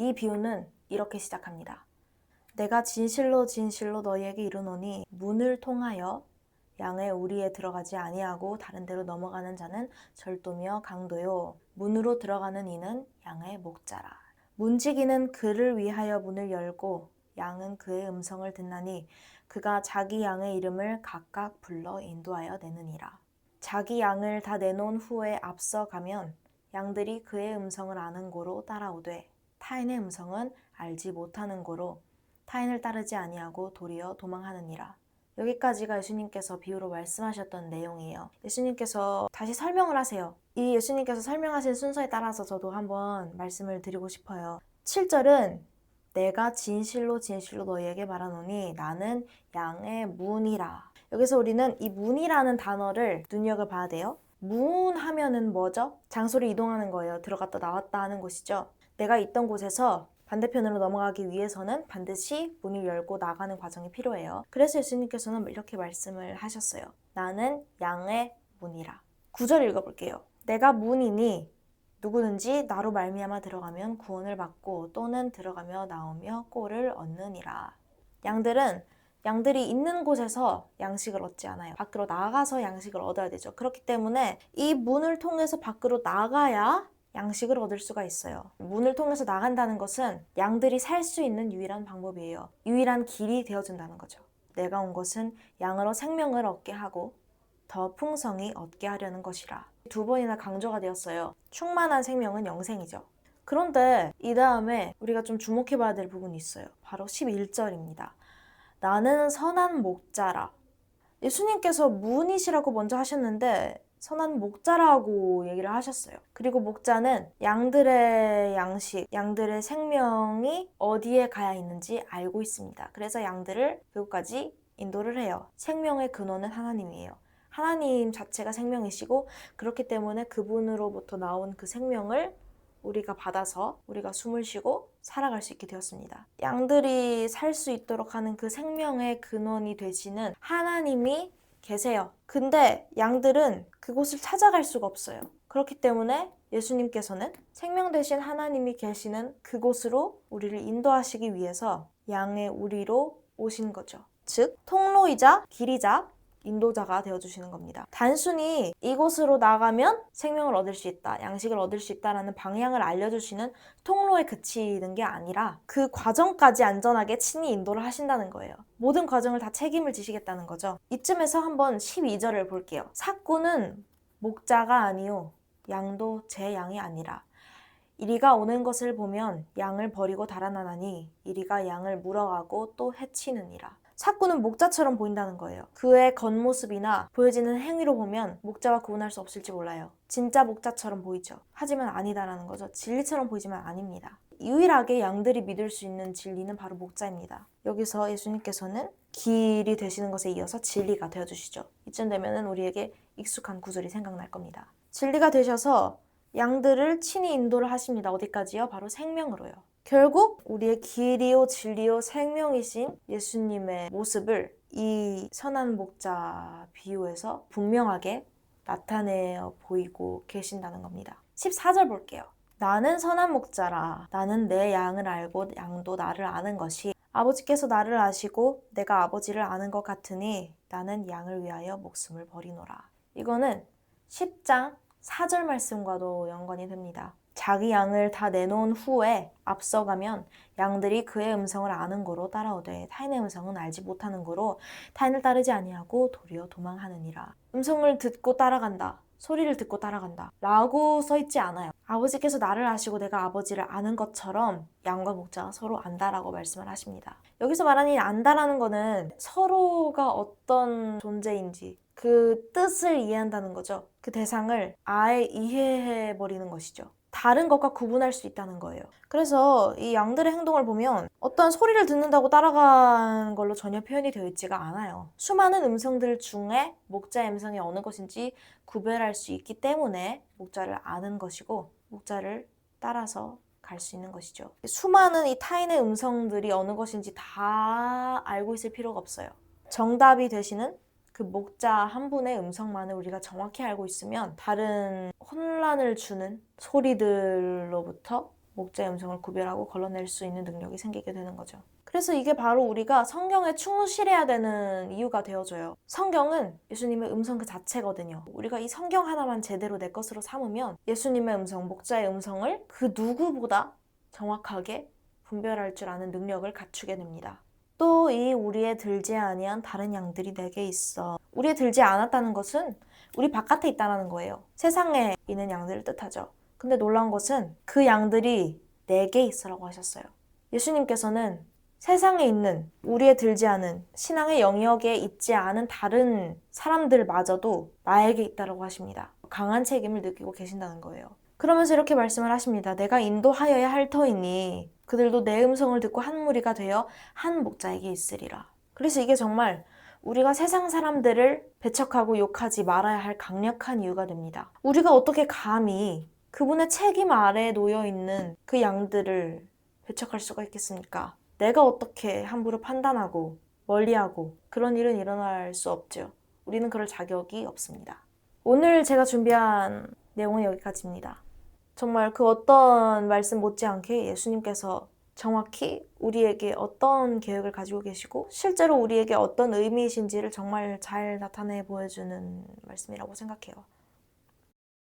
이 비유는 이렇게 시작합니다. 내가 진실로 진실로 너희에게 이르노니 문을 통하여 양의 우리에 들어가지 아니하고 다른 데로 넘어가는 자는 절도며 강도요 문으로 들어가는 이는 양의 목자라. 문지기는 그를 위하여 문을 열고 양은 그의 음성을 듣나니 그가 자기 양의 이름을 각각 불러 인도하여 내느니라. 자기 양을 다 내놓은 후에 앞서가면 양들이 그의 음성을 아는 고로 따라오되 타인의 음성은 알지 못하는 고로 타인을 따르지 아니하고 도리어 도망하느니라. 여기까지가 예수님께서 비유로 말씀하셨던 내용이에요. 예수님께서 다시 설명을 하세요. 이 예수님께서 설명하신 순서에 따라서 저도 한번 말씀을 드리고 싶어요. 7절은 내가 진실로 진실로 너희에게 말하노니 나는 양의 문이라. 여기서 우리는 이 문이라는 단어를 눈여겨봐야 돼요. 문 하면은 뭐죠? 장소를 이동하는 거예요. 들어갔다 나왔다 하는 곳이죠. 내가 있던 곳에서 반대편으로 넘어가기 위해서는 반드시 문을 열고 나가는 과정이 필요해요. 그래서 예수님께서는 이렇게 말씀을 하셨어요. 나는 양의 문이라. 9절 읽어볼게요. 내가 문이니 누구든지 나로 말미암아 들어가면 구원을 받고 또는 들어가며 나오며 꼴을 얻느니라. 양들이 있는 곳에서 양식을 얻지 않아요. 밖으로 나가서 양식을 얻어야 되죠. 그렇기 때문에 이 문을 통해서 밖으로 나가야 양식을 얻을 수가 있어요. 문을 통해서 나간다는 것은 양들이 살 수 있는 유일한 방법이에요. 유일한 길이 되어준다는 거죠. 내가 온 것은 양으로 생명을 얻게 하고 더 풍성히 얻게 하려는 것이라. 2번이나 강조가 되었어요. 충만한 생명은 영생이죠. 그런데 이 다음에 우리가 좀 주목해 봐야 될 부분이 있어요. 바로 11절입니다. 나는 선한 목자라. 예수님께서 문이시라고 먼저 하셨는데 선한 목자라고 얘기를 하셨어요. 그리고 목자는 양들의 양식, 양들의 생명이 어디에 가야 있는지 알고 있습니다. 그래서 양들을 그곳까지 인도를 해요. 생명의 근원은 하나님이에요. 하나님 자체가 생명이시고 그렇기 때문에 그분으로부터 나온 그 생명을 우리가 받아서 우리가 숨을 쉬고 살아갈 수 있게 되었습니다. 양들이 살 수 있도록 하는 그 생명의 근원이 되시는 하나님이 계세요. 근데 양들은 그곳을 찾아갈 수가 없어요. 그렇기 때문에 예수님께서는 생명 되신 하나님이 계시는 그곳으로 우리를 인도하시기 위해서 양의 우리로 오신 거죠. 즉 통로이자 길이자 인도자가 되어주시는 겁니다. 단순히 이곳으로 나가면 생명을 얻을 수 있다, 양식을 얻을 수 있다라는 방향을 알려주시는 통로에 그치는 게 아니라 그 과정까지 안전하게 친히 인도를 하신다는 거예요. 모든 과정을 다 책임을 지시겠다는 거죠. 이쯤에서 한번 12절을 볼게요. 삭구는 목자가 아니요 양도 제 양이 아니라 이리가 오는 것을 보면 양을 버리고 달아나나니 이리가 양을 물어가고 또 해치느니라. 삭구는 목자처럼 보인다는 거예요. 그의 겉모습이나 보여지는 행위로 보면 목자와 구분할 수 없을지 몰라요. 진짜 목자처럼 보이죠. 하지만 아니다라는 거죠. 진리처럼 보이지만 아닙니다. 유일하게 양들이 믿을 수 있는 진리는 바로 목자입니다. 여기서 예수님께서는 길이 되시는 것에 이어서 진리가 되어주시죠. 이쯤 되면 우리에게 익숙한 구절이 생각날 겁니다. 진리가 되셔서 양들을 친히 인도를 하십니다. 어디까지요? 바로 생명으로요. 결국 우리의 길이요 진리요 생명이신 예수님의 모습을 이 선한 목자 비유에서 분명하게 나타내어 보이고 계신다는 겁니다. 14절 볼게요. 나는 선한 목자라. 나는 내 양을 알고 양도 나를 아는 것이 아버지께서 나를 아시고 내가 아버지를 아는 것 같으니 나는 양을 위하여 목숨을 버리노라. 이거는 10장 4절 말씀과도 연관이 됩니다. 자기 양을 다 내놓은 후에 앞서가면 양들이 그의 음성을 아는 고로 따라오되 타인의 음성은 알지 못하는 고로 타인을 따르지 아니하고 도리어 도망하느니라. 음성을 듣고 따라간다, 소리를 듣고 따라간다 라고 써있지 않아요. 아버지께서 나를 아시고 내가 아버지를 아는 것처럼 양과 목자가 서로 안다라고 말씀을 하십니다. 여기서 말하는 이 안다라는 거는 서로가 어떤 존재인지 그 뜻을 이해한다는 거죠. 그 대상을 아예 이해해버리는 것이죠. 다른 것과 구분할 수 있다는 거예요. 그래서 이 양들의 행동을 보면 어떤 소리를 듣는다고 따라가는 걸로 전혀 표현이 되어 있지가 않아요. 수많은 음성들 중에 목자의 음성이 어느 것인지 구별할 수 있기 때문에 목자를 아는 것이고 목자를 따라서 갈 수 있는 것이죠. 수많은 이 타인의 음성들이 어느 것인지 다 알고 있을 필요가 없어요. 정답이 되시는 그 목자 한 분의 음성만을 우리가 정확히 알고 있으면 다른 혼란을 주는 소리들로부터 목자의 음성을 구별하고 걸러낼 수 있는 능력이 생기게 되는 거죠. 그래서 이게 바로 우리가 성경에 충실해야 되는 이유가 되어줘요. 성경은 예수님의 음성 그 자체거든요. 우리가 이 성경 하나만 제대로 내 것으로 삼으면 예수님의 음성, 목자의 음성을 그 누구보다 정확하게 분별할 줄 아는 능력을 갖추게 됩니다. 또 이 우리에 들지 아니한 다른 양들이 내게 있어. 우리에 들지 않았다는 것은 우리 바깥에 있다는 거예요. 세상에 있는 양들을 뜻하죠. 근데 놀라운 것은 그 양들이 내게 있으라고 하셨어요. 예수님께서는 세상에 있는 우리에 들지 않은 신앙의 영역에 있지 않은 다른 사람들마저도 나에게 있다고 하십니다. 강한 책임을 느끼고 계신다는 거예요. 그러면서 이렇게 말씀을 하십니다. 내가 인도하여야 할 터이니 그들도 내 음성을 듣고 한 무리가 되어 한 목자에게 있으리라. 그래서 이게 정말 우리가 세상 사람들을 배척하고 욕하지 말아야 할 강력한 이유가 됩니다. 우리가 어떻게 감히 그분의 책임 아래에 놓여있는 그 양들을 배척할 수가 있겠습니까? 내가 어떻게 함부로 판단하고 멀리하고 그런 일은 일어날 수 없죠. 우리는 그럴 자격이 없습니다. 오늘 제가 준비한 내용은 여기까지입니다. 정말 그 어떤 말씀 못지않게 예수님께서 정확히 우리에게 어떤 계획을 가지고 계시고 실제로 우리에게 어떤 의미이신지를 정말 잘 나타내 보여주는 말씀이라고 생각해요.